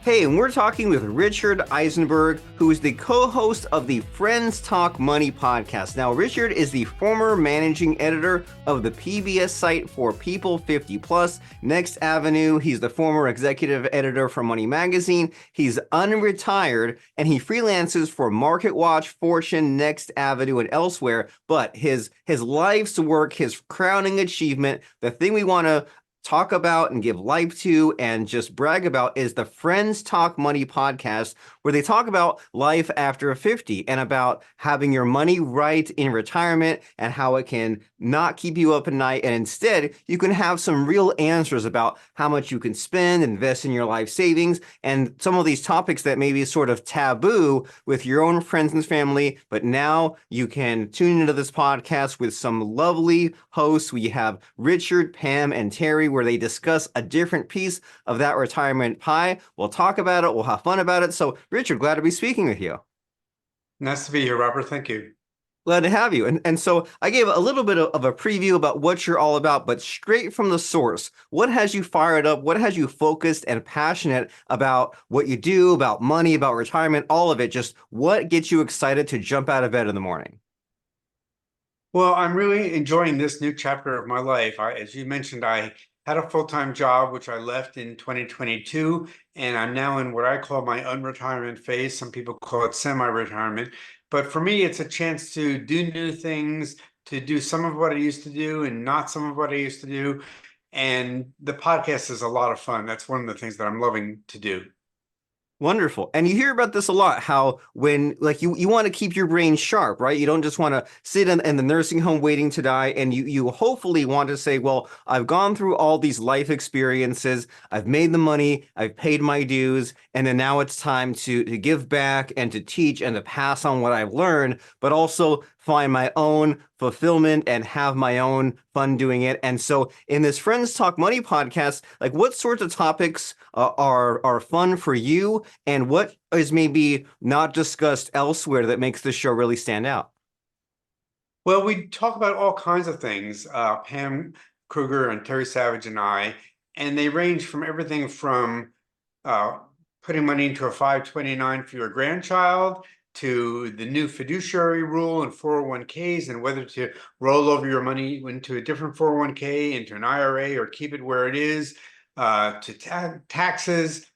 Hey, and we're talking with Richard Eisenberg, who is the co-host of the Friends Talk Money podcast. Now, Richard is the former managing editor of the PBS site for People 50 Plus, Next Avenue. He's the former executive editor for Money Magazine. He's unretired, and he freelances for MarketWatch, Fortune, Next Avenue, and elsewhere. But his life's work, his crowning achievement, the thing we want to talk about and give life to and just brag about is the Friends Talk Money podcast, where they talk about life after 50 and about having your money right in retirement and how it can not keep you up at night. And instead, you can have some real answers about how much you can spend, invest in your life savings, and some of these topics that may be sort of taboo with your own friends and family. But now you can tune into this podcast with some lovely hosts. We have Richard, Pam, and Terry, where they discuss a different piece of that retirement pie. We'll talk about it. We'll have fun about it. So, Richard, glad to be speaking with you. Nice to be here, Robert. Thank you. Glad to have you. And so I gave a little bit of a preview about what you're all about, but straight from the source, what has you fired up? What has you focused and passionate about what you do, about money, about retirement, all of it? Just what gets you excited to jump out of bed in the morning? Well, I'm really enjoying this new chapter of my life. As you mentioned, I had a full-time job, which I left in 2022, and I'm now in what I call my unretirement phase. Some people call it semi-retirement. But for me, it's a chance to do new things, to do some of what I used to do and not some of what I used to do. And the podcast is a lot of fun. That's one of the things that I'm loving to do. Wonderful. And you hear about this a lot, how when like you want to keep your brain sharp, right? You don't just want to sit in the nursing home waiting to die. And you hopefully want to say, well, I've gone through all these life experiences. I've made the money. I've paid my dues. And then now it's time to give back and to teach and to pass on what I've learned, but also find my own fulfillment and have my own fun doing it. And so in this Friends Talk Money podcast, like what sorts of topics are fun for you, and what is maybe not discussed elsewhere that makes this show really stand out? Well, we talk about all kinds of things, Pam Kruger and Terry Savage and I, and they range from everything from uh, putting money into a 529 for your grandchild to the new fiduciary rule in 401ks and whether to roll over your money into a different 401k, into an IRA, or keep it where it is, to taxes,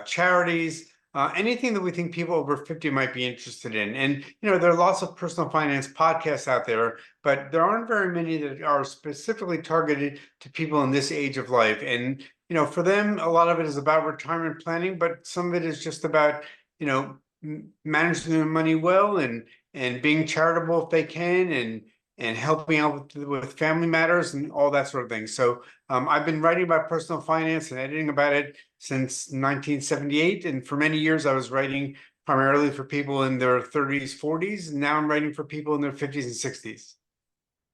charities. Anything that we think people over 50 might be interested in. And, there are lots of personal finance podcasts out there, but there aren't very many that are specifically targeted to people in this age of life. And, for them, a lot of it is about retirement planning, but some of it is just about, managing their money well and being charitable if they can, and helping out with family matters and all that sort of thing. So I've been writing about personal finance and editing about it since 1978. And for many years, I was writing primarily for people in their 30s, 40s. And now I'm writing for people in their 50s and 60s.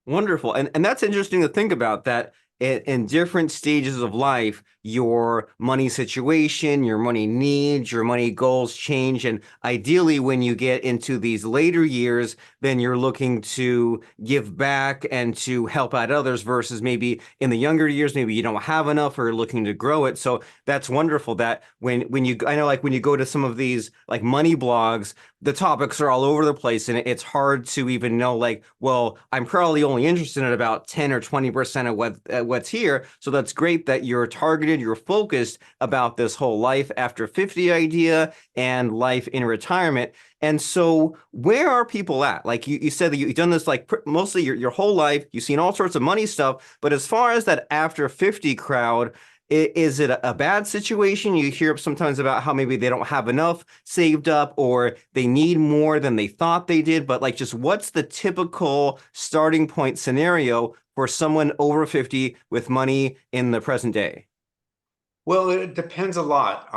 Wonderful. And that's interesting to think about that in different stages of life, your money situation, your money needs, your money goals change. And ideally, when you get into these later years, then you're looking to give back and to help out others versus maybe in the younger years, maybe you don't have enough or looking to grow it. So that's wonderful that when you, I know like when you go to some of these like money blogs, the topics are all over the place and it's hard to even know like, well, I'm probably only interested in about 10 or 20% of what's here. So that's great that you're targeted, you're focused about this whole life after 50 idea and life in retirement. And so where are people at? Like you said that you've done this like mostly your whole life, you've seen all sorts of money stuff, but as far as that after 50 crowd, is it a bad situation? You hear sometimes about how maybe they don't have enough saved up or they need more than they thought they did. But like, just what's the typical starting point scenario for someone over 50 with money in the present day? Well, it depends a lot.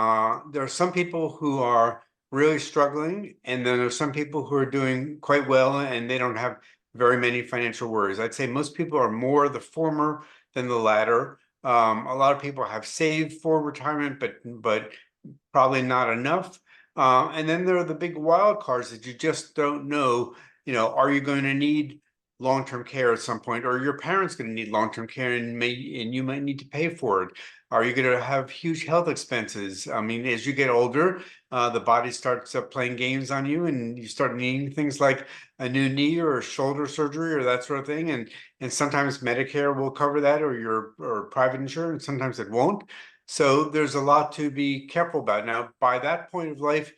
There are some people who are really struggling, and then there are some people who are doing quite well and they don't have very many financial worries. I'd say most people are more the former than the latter. A lot of people have saved for retirement, but probably not enough. And then there are the big wild cards that you just don't know. Are you going to need long-term care at some point, or your parents going to need long-term care and you might need to pay for it. Are you going to have huge health expenses? I mean, as you get older, the body starts playing games on you, and you start needing things like a new knee or a shoulder surgery or that sort of thing. And sometimes Medicare will cover that, or or private insurance. Sometimes it won't. So there's a lot to be careful about. Now, by that point of life,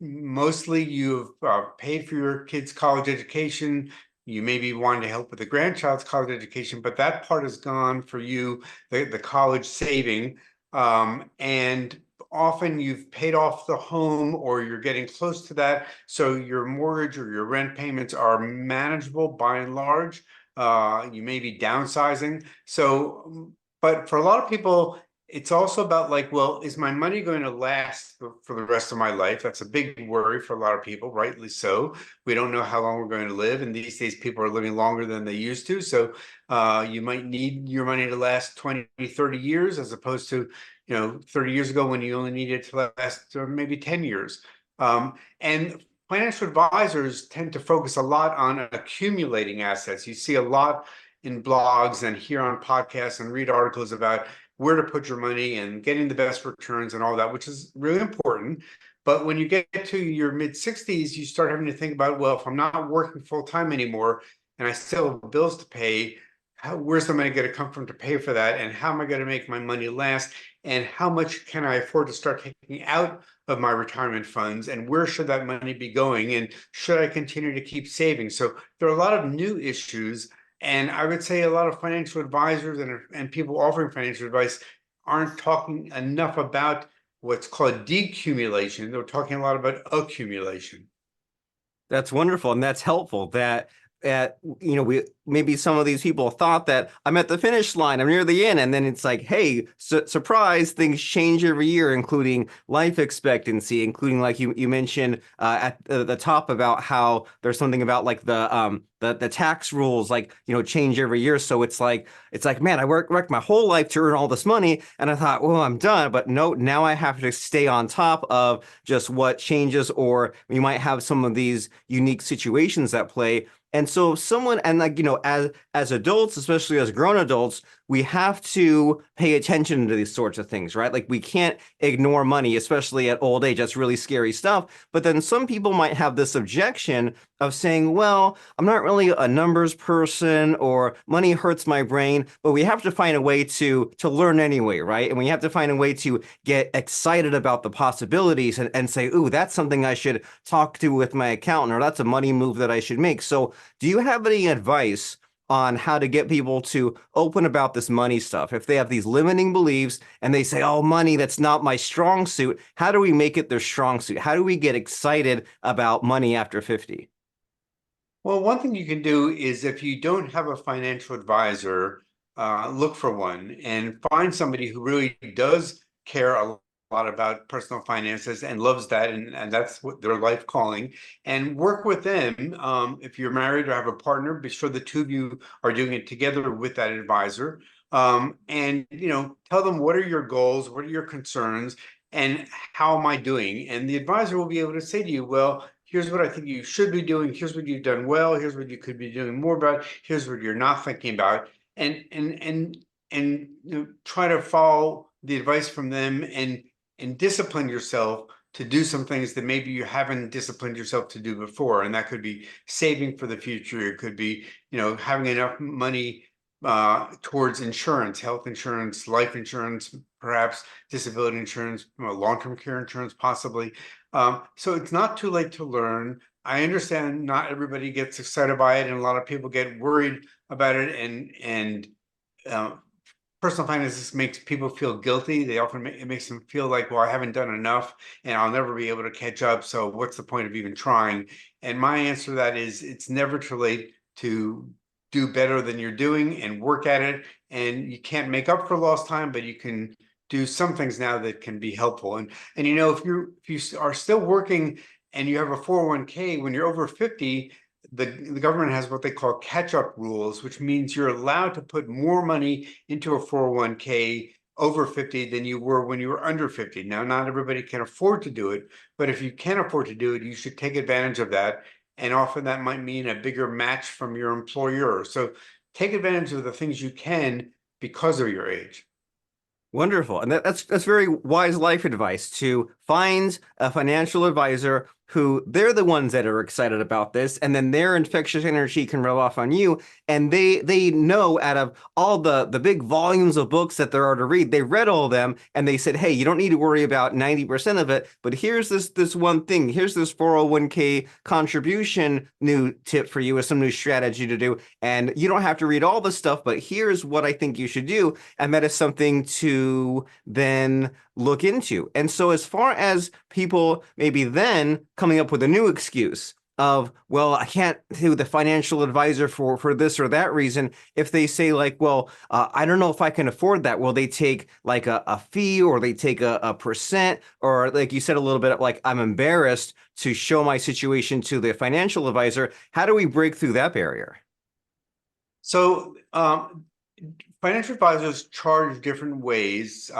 mostly you've paid for your kid's college education. You may be wanting to help with the grandchild's college education, but that part is gone for you, the college saving. And often you've paid off the home, or you're getting close to that. So your mortgage or your rent payments are manageable by and large. You may be downsizing. So, but for a lot of people, it's also about like, well, is my money going to last for the rest of my life? That's a big worry for a lot of people, rightly so. We don't know how long we're going to live, and these days people are living longer than they used to. So you might need your money to last 20, 30 years, as opposed to, 30 years ago when you only needed to last maybe 10 years. And financial advisors tend to focus a lot on accumulating assets. You see a lot in blogs and hear on podcasts and read articles about where to put your money and getting the best returns and all that, which is really important. But when you get to your mid 60s, you start having to think about, well, if I'm not working full time anymore and I still have bills to pay, where's the money going to come from to pay for that? And how am I going to make my money last? And how much can I afford to start taking out of my retirement funds? And where should that money be going? And should I continue to keep saving? So there are a lot of new issues, and I would say a lot of financial advisors and people offering financial advice aren't talking enough about what's called decumulation. They're talking a lot about accumulation. That's wonderful, and that's helpful. We maybe some of these people thought that I'm at the finish line, I'm near the end, and then it's like, hey, surprise, things change every year, including life expectancy, including like you mentioned at the top about how there's something about like the tax rules like change every year. So it's like man, I worked my whole life to earn all this money, and I thought, well, I'm done, but no, now I have to stay on top of just what changes, or we might have some of these unique situations at play. And so someone, and like, as adults, especially as grown adults, we have to pay attention to these sorts of things, right? Like we can't ignore money, especially at old age. That's really scary stuff. But then some people might have this objection of saying, well, I'm not really a numbers person, or money hurts my brain, but we have to find a way to learn anyway, right? And we have to find a way to get excited about the possibilities and say, ooh, that's something I should talk to with my accountant, or that's a money move that I should make. So do you have any advice on how to get people to open about this money stuff? If they have these limiting beliefs and they say, oh, money, that's not my strong suit, how do we make it their strong suit? How do we get excited about money after 50? Well, one thing you can do is, if you don't have a financial advisor, look for one and find somebody who really does care a lot about personal finances and loves that, and that's what their life calling, and work with them. If you're married or have a partner, be sure the two of you are doing it together with that advisor. And tell them, what are your goals, what are your concerns, and how am I doing? And the advisor will be able to say to you, well, here's what I think you should be doing. Here's what you've done well. Here's what you could be doing more about. Here's what you're not thinking about. And try to follow the advice from them, and discipline yourself to do some things that maybe you haven't disciplined yourself to do before. And that could be saving for the future. It could be, having enough money towards insurance, health insurance, life insurance, perhaps disability insurance, long-term care insurance, possibly. So it's not too late to learn. I understand not everybody gets excited by it, and a lot of people get worried about it, and uh, personal finances makes people feel guilty. They often it makes them feel like, well, I haven't done enough, and I'll never be able to catch up. So what's the point of even trying? And my answer to that is, it's never too late to do better than you're doing and work at it. And you can't make up for lost time, but you can do some things now that can be helpful. And if you are still working and you have a 401k, when you're over 50, the government has what they call catch-up rules, which means you're allowed to put more money into a 401k over 50 than you were when you were under 50. Now, not everybody can afford to do it, but if you can afford to do it, you should take advantage of that. And often that might mean a bigger match from your employer. So take advantage of the things you can because of your age. Wonderful. And that's very wise life advice to find a financial advisor who they're the ones that are excited about this, and then their infectious energy can rub off on you. And they know out of all the big volumes of books that there are to read, they read all of them and they said, hey, you don't need to worry about 90% of it, but here's this one thing. Here's this 401k contribution new tip for you, with some new strategy to do. And you don't have to read all the stuff, but here's what I think you should do. And that is something to then look into. And so, as far as people maybe then coming up with a new excuse of, well, I can't do the financial advisor for this or that reason, if they say, like, well, I don't know if I can afford that, will they take like a fee, or they take a percent, or like you said a little bit, like, I'm embarrassed to show my situation to the financial advisor? How do we break through that barrier? So financial advisors charge different ways.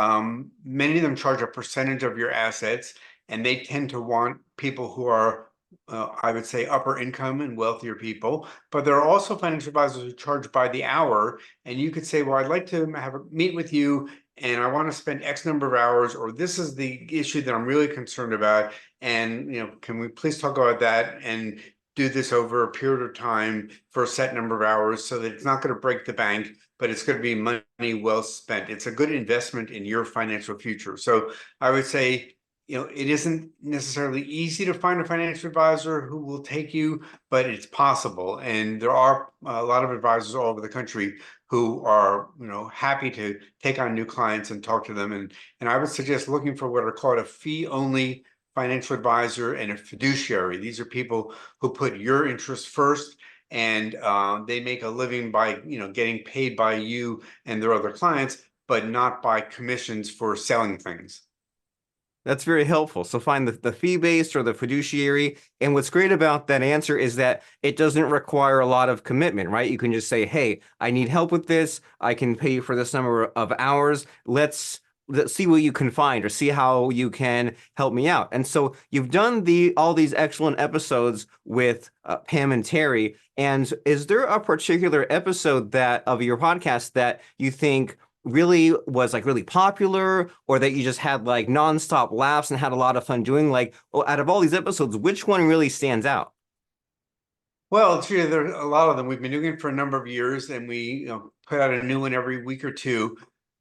Many of them charge a percentage of your assets, and they tend to want people who are, I would say, upper income and wealthier people. But there are also financial advisors who charge by the hour, and you could say, well, I'd like to have a meet with you, and I want to spend X number of hours, or this is the issue that I'm really concerned about. And, can we please talk about that and do this over a period of time for a set number of hours, so that it's not going to break the bank, but it's going to be money well spent. It's a good investment in your financial future. So I would say, it isn't necessarily easy to find a financial advisor who will take you, but it's possible. And there are a lot of advisors all over the country who are, happy to take on new clients and talk to them. And I would suggest looking for what are called a fee-only financial advisor and a fiduciary. These are people who put your interests first, and they make a living by getting paid by you and their other clients, but not by commissions for selling things. That's very helpful. So find the fee-based or the fiduciary. And what's great about that answer is that it doesn't require a lot of commitment, right? You can just say, hey, I need help with this. I can pay you for this number of hours. Let's see what you can find, or see how you can help me out. And so you've done all these excellent episodes with Pam and Terry. And is there a particular episode that of your podcast that you think really was like really popular, or that you just had like nonstop laughs and had a lot of fun doing? Like, well, out of all these episodes, which one really stands out? Well, it's true. There are a lot of them. We've been doing it for a number of years, and we put out a new one every week or two.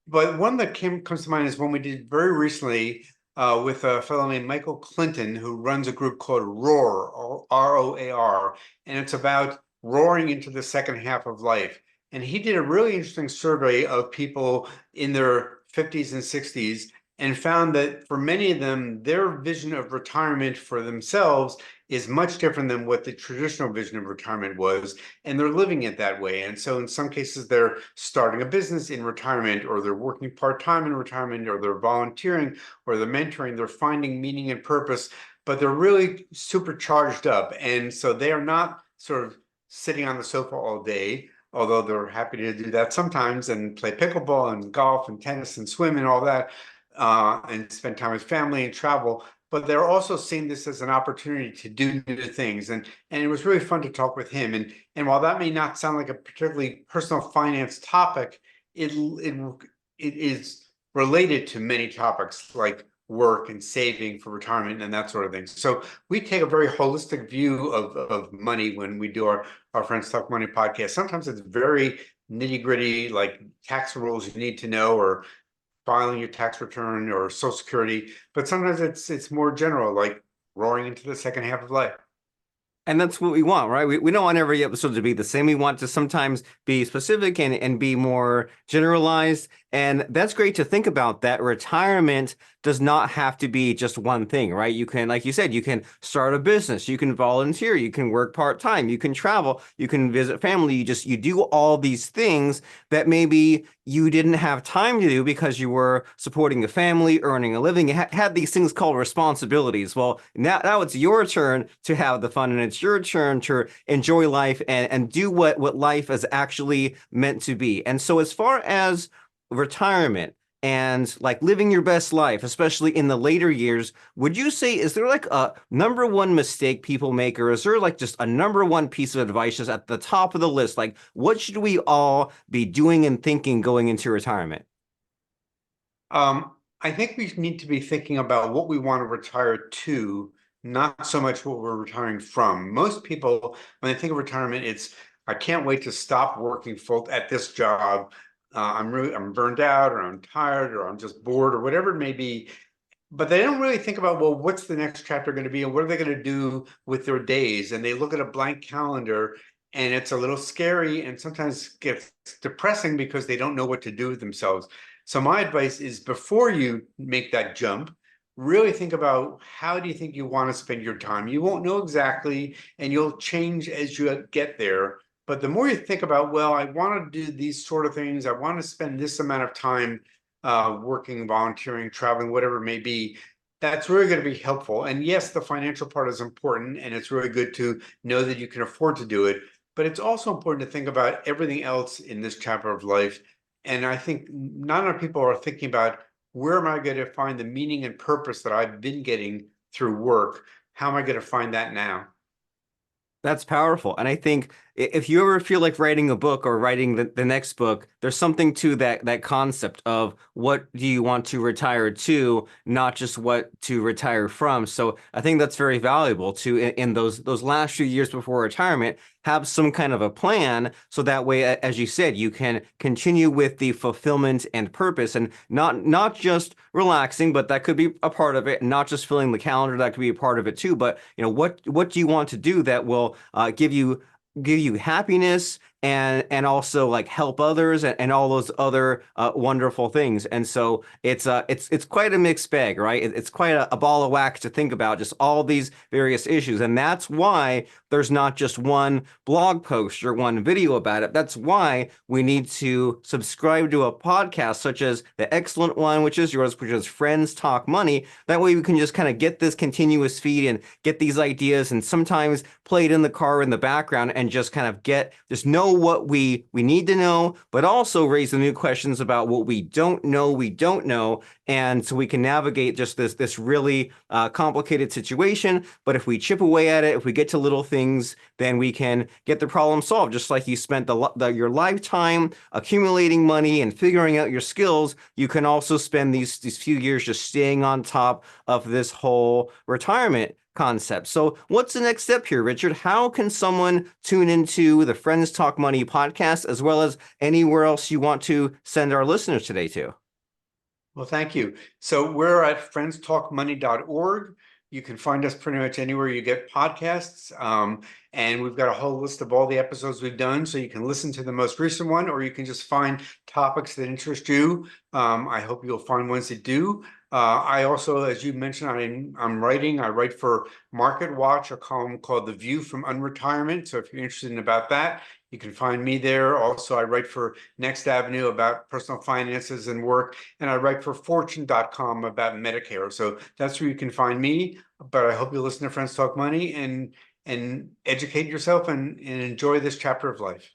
But one that comes to mind is one we did very recently with a fellow named Michael Clinton, who runs a group called Roar, ROAR, and it's about roaring into the second half of life. And he did a really interesting survey of people in their 50s and 60s, and found that for many of them, their vision of retirement for themselves is much different than what the traditional vision of retirement was, and they're living it that way. And so in some cases, they're starting a business in retirement, or they're working part-time in retirement, or they're volunteering, or they're mentoring, they're finding meaning and purpose, but they're really supercharged up. And so they are not sort of sitting on the sofa all day, although they're happy to do that sometimes, and play pickleball and golf and tennis and swim and all that, and spend time with family and travel. But they're also seeing this as an opportunity to do new things. And it was really fun to talk with him. And while that may not sound like a particularly personal finance topic, it is related to many topics like work and saving for retirement and that sort of thing. So we take a very holistic view of money when we do our Friends Talk Money podcast. Sometimes it's very nitty gritty, like tax rules you need to know, or filing your tax return, or Social Security. But sometimes it's more general, like roaring into the second half of life. And that's what we want, right? We don't want every episode to be the same. We want to sometimes be specific and be more generalized. And that's great to think about, that retirement does not have to be just one thing, right? You can, like you said, you can start a business, you can volunteer, you can work part-time, you can travel, you can visit family. You do all these things that maybe you didn't have time to do because you were supporting a family, earning a living. You had these things called responsibilities. Well, now it's your turn to have the fun, and it's your turn to enjoy life and do what life is actually meant to be. And so as far as retirement, and like living your best life, especially in the later years, would you say, is there like a number one mistake people make, or is there like just a number one piece of advice just at the top of the list? Like, what should we all be doing and thinking going into retirement? I think we need to be thinking about what we want to retire to, not so much what we're retiring from. Most people, when they think of retirement, it's I can't wait to stop working full at this job. I'm burned out, or I'm tired, or I'm just bored, or whatever it may be. But they don't really think about, well, what's the next chapter going to be, and what are they going to do with their days? And they look at a blank calendar, and it's a little scary, and sometimes gets depressing because they don't know what to do with themselves. So my advice is, before you make that jump, really think about, how do you think you want to spend your time? You won't know exactly, and you'll change as you get there. But the more you think about, well, I want to do these sort of things, I want to spend this amount of time working, volunteering, traveling, whatever it may be, that's really going to be helpful. And yes, the financial part is important, and it's really good to know that you can afford to do it. But it's also important to think about everything else in this chapter of life. And I think not enough people are thinking about, where am I going to find the meaning and purpose that I've been getting through work? How am I going to find that now? That's powerful. And I think if you ever feel like writing a book or writing the next book, there's something to that concept of what do you want to retire to, not just what to retire from. So I think that's very valuable to in those last few years before retirement, have some kind of a plan so that way, as you said, you can continue with the fulfillment and purpose, and not just relaxing, but that could be a part of it, and not just filling the calendar, that could be a part of it too. But what do you want to do that will give you happiness, and also like help others, and all those other wonderful things. And so it's quite a mixed bag, right? It's quite a ball of wax to think about, just all these various issues. And that's why there's not just one blog post or one video about it. That's why we need to subscribe to a podcast such as the excellent one, which is yours, which is Friends Talk Money. That way we can just kind of get this continuous feed and get these ideas, and sometimes play it in the car in the background, and just kind of just know what we need to know, but also raise the new questions about what we don't know, and so we can navigate just this really complicated situation. But if we chip away at it, if we get to little things, then we can get the problem solved. Just like you spent your lifetime accumulating money and figuring out your skills, you can also spend these few years just staying on top of this whole retirement concept. So what's the next step here, Richard? How can someone tune into the Friends Talk Money podcast, as well as anywhere else you want to send our listeners today to? Well, thank you. So we're at friendstalkmoney.org. You can find us pretty much anywhere you get podcasts. And we've got a whole list of all the episodes we've done. So you can listen to the most recent one, or you can just find topics that interest you. I hope you'll find ones that do. I also, as you mentioned, I'm writing. I write for Market Watch, a column called The View from Unretirement. So if you're interested in about that, you can find me there. Also, I write for Next Avenue about personal finances and work, and I write for Fortune.com about Medicare. So that's where you can find me. But I hope you listen to Friends Talk Money, and educate yourself, and enjoy this chapter of life.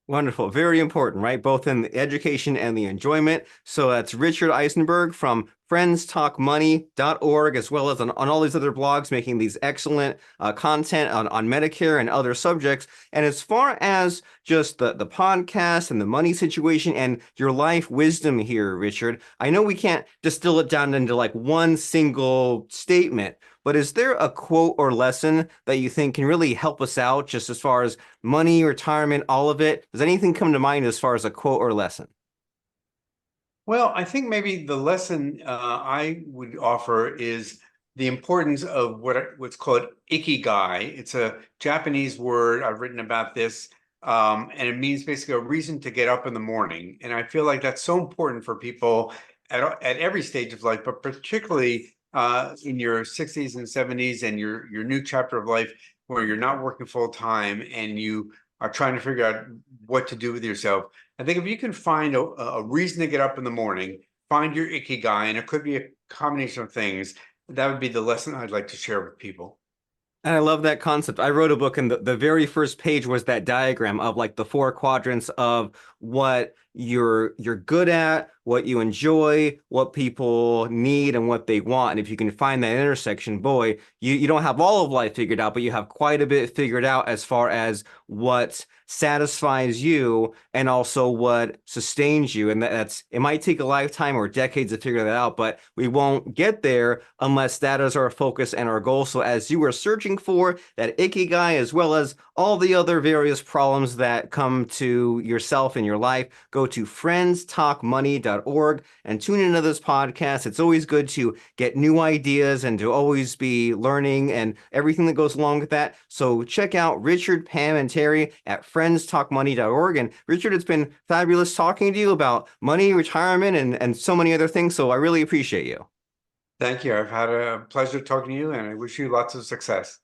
Wonderful. Very important, right? Both in the education and the enjoyment. So that's Richard Eisenberg from friendstalkmoney.org, as well as on all these other blogs, making these excellent content on Medicare and other subjects. And as far as just the podcast and the money situation and your life wisdom here, Richard, I know we can't distill it down into like one single statement, but is there a quote or lesson that you think can really help us out, just as far as money, retirement, all of it? Does anything come to mind as far as a quote or lesson? Well, I think maybe the lesson I would offer is the importance of what's called ikigai. It's a Japanese word. I've written about this, and it means basically a reason to get up in the morning. And I feel like that's so important for people at every stage of life, but particularly in your 60s and 70s, and your new chapter of life, where you're not working full time and you are trying to figure out what to do with yourself. I think if you can find a reason to get up in the morning, find your ikigai, and it could be a combination of things, that would be the lesson I'd like to share with people. And I love that concept. I wrote a book, and the very first page was that diagram of like the four quadrants of what you're good at, what you enjoy, what people need and what they want. And if you can find that intersection, boy, you don't have all of life figured out, but you have quite a bit figured out as far as what satisfies you and also what sustains you. And that's it might take a lifetime or decades to figure that out, but we won't get there unless that is our focus and our goal. So as you are searching for that ikigai, as well as all the other various problems that come to yourself in your life, go to friendstalkmoney.org and tune into this podcast. It's always good to get new ideas and to always be learning and everything that goes along with that. So check out Richard, Pam, and Terry at friendstalkmoney.org. And Richard, it's been fabulous talking to you about money, retirement, and so many other things. So I really appreciate you. Thank you. I've had a pleasure talking to you, and I wish you lots of success.